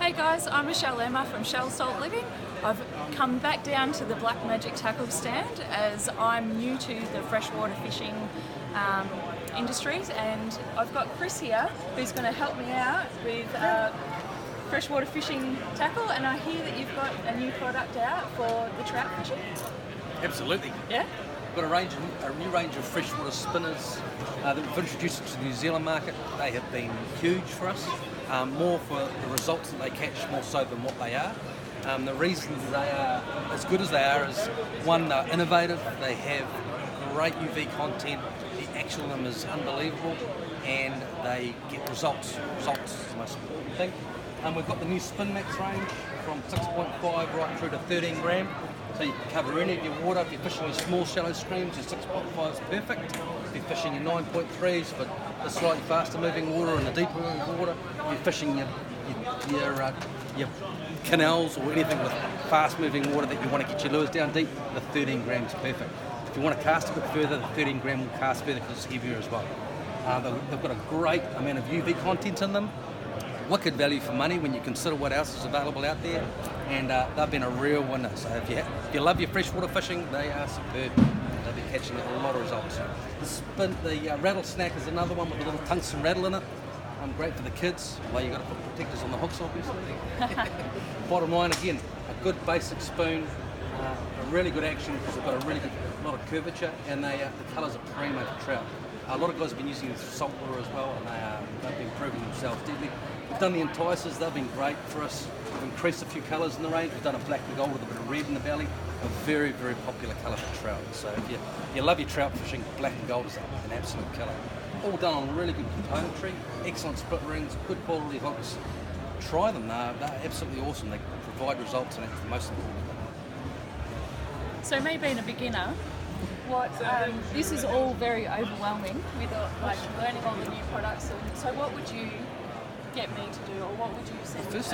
Hey guys, I'm Michelle Emma from Shell Salt Living. I've come back down to the Black Magic tackle stand as I'm new to the freshwater fishing industries, and I've got Chris here who's going to help me out with freshwater fishing tackle, and I hear that you've got a new product out for the trout fishing. Absolutely. Yeah? We've got a new range of freshwater spinners that we've introduced to the New Zealand market. They have been huge for us, more for the results that they catch more so than what they are. The reason they are as good as they are is, one, they're innovative, they have great UV content, the action on them is unbelievable, and they get results. Results is the most important thing. We've got the new Spin Max range from 6.5 right through to 13 gram. So you can cover any of your water. If you're fishing in small shallow streams, your 6.5 is perfect. If you're fishing your 9.3s for the slightly faster moving water and the deeper moving water, if you're fishing your canals or anything with fast moving water that you want to get your lures down deep, the 13 grams is perfect. If you want to cast a bit further, the 13 gram will cast further because it's heavier as well. They've got a great amount of UV content in them. Wicked value for money when you consider what else is available out there, and they've been a real winner. So if you love your freshwater fishing, they are superb. They'll be catching a lot of results. The rattle snack is another one with a little tungsten rattle in it. Great for the kids. Well, you've got to put protectors on the hooks, obviously. Bottom line, again, a good basic spoon, a really good action because they've got a really good lot of curvature, and the colours are primo for trout. A lot of guys have been using saltwater as well, and they've been proving themselves deadly. We've done the enticers, they've been great for us. We've increased a few colours in the range. We've done a black and gold with a bit of red in the belly, a very, very popular colour for trout. So if you love your trout fishing, black and gold is an absolute killer. All done on really good componentry, excellent split rings, good quality hooks. Try them, they're absolutely awesome. They provide results, and that's the most important thing. So me being a beginner, this is all very overwhelming with learning all the new products. So what would you get me to do, or what would you send The first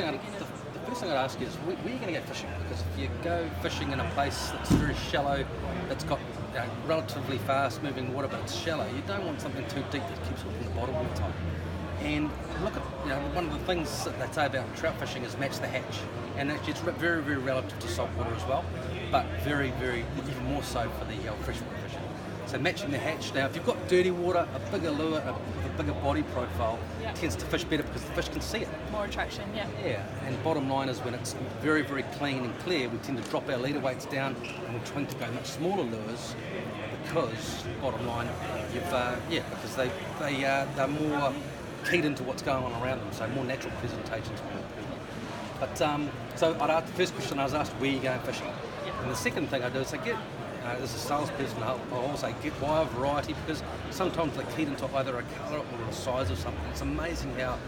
thing I'd ask you is, where are you going to go fishing? Because if you go fishing in a place that's very shallow, that's got relatively fast moving water, but it's shallow, you don't want something too deep that keeps hooking the bottom all the time. And look at, one of the things that they say about trout fishing is match the hatch, and actually it's very, very relative to saltwater as well, but very, very, even more so for the freshwater fishing. So matching the hatch. Now, if you've got dirty water, a bigger lure, with a bigger body profile, tends to fish better because the fish can see it. More attraction, yeah. Yeah, and bottom line is, when it's very, very clean and clear, we tend to drop our leader weights down, and we're trying to go much smaller lures because, bottom line, because they're more keyed into what's going on around them, so more natural presentations. But so the first question I was asked, where are you going fishing? And the second thing I do is as a salesperson, I'll also get by a variety, because sometimes they're keyed into either a colour or a size of something. It's amazing how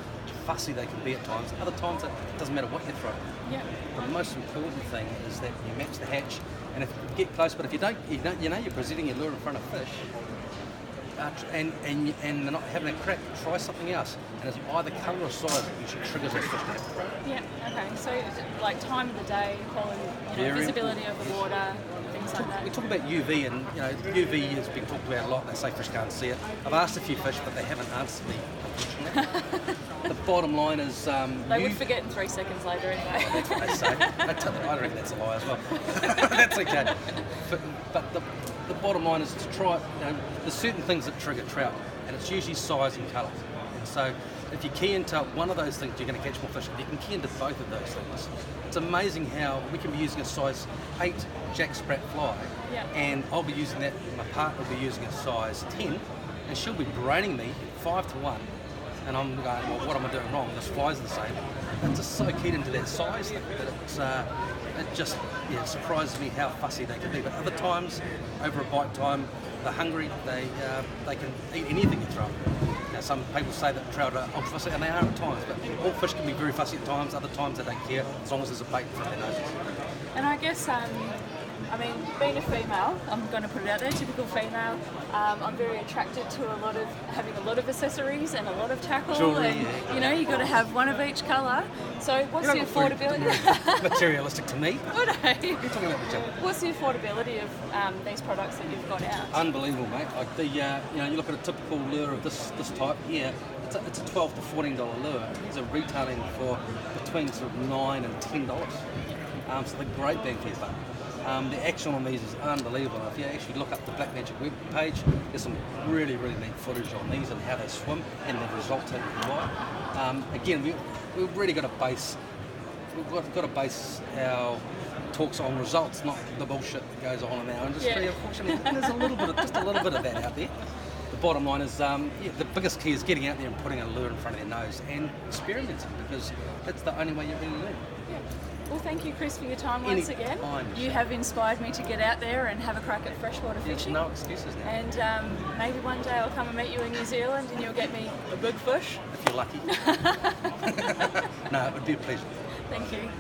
fussy they can be at times. Other times it doesn't matter what you throw. Yeah. The most important thing is that you match the hatch, and if you get close, but if you don't, you're presenting your lure in front of fish, and they're not having a crack, try something else. And it's either colour or size that usually triggers those fish to have a crack. Yeah, okay. So like time of the day, quality, visibility of the water, things like that. We talk about UV, and UV has been talked about a lot. They say fish can't see it. I've asked a few fish, but they haven't answered me, unfortunately. The bottom line is... they would forget in 3 seconds later anyway. That's what they say. I reckon that's a lie as well. That's okay. But the bottom line is to try, there's certain things that trigger trout, and it's usually size and colour. And so if you key into one of those things, you're going to catch more fish. If you can key into both of those things, it's amazing how we can be using a size 8 jack sprat fly, and I'll be using that, my partner will be using a size 10, and she'll be braining me 5 to 1. And I'm going, well, what am I doing wrong? This fly's the same. I'm just so keyed into that size thing that it just surprises me how fussy they can be. But other times, over a bite time, they're hungry. They can eat anything you throw. Now, some people say that trout are ultra fussy, and they are at times. But all fish can be very fussy at times. Other times they don't care, as long as there's a bait in front of their noses. And I guess I mean, being a female, I'm going to put it out there, typical female, I'm very attracted to having a lot of accessories and a lot of tackle. Jewelry, and you know, you've got to have one of each colour. So what's the affordability? Materialistic to me. Would I? You're talking about the tackle. What's the affordability of these products that you've got out? Unbelievable, mate. Like the, you look at a typical lure of this type here. It's a $12 to $14 lure. These are retailing for between sort of $9 and $10. So they're great bang for your buck. The action on these is unbelievable. If you actually look up the Black Magic web page, there's some really, really neat footage on these and how they swim and the results that you can buy. Again, we've really got to base our talks on results, not the bullshit that goes on in our industry. Yeah. Unfortunately, there's just a little bit of that out there. The bottom line is, the biggest key is getting out there and putting a lure in front of their nose and experimenting, because that's the only way you really learn. Yeah. Well, thank you, Chris, for your time once again. Time, you have inspired me to get out there and have a crack at freshwater fishing. No excuses now. And maybe one day I'll come and meet you in New Zealand and you'll get me a big fish. If you're lucky. No, it would be a pleasure. Thank you.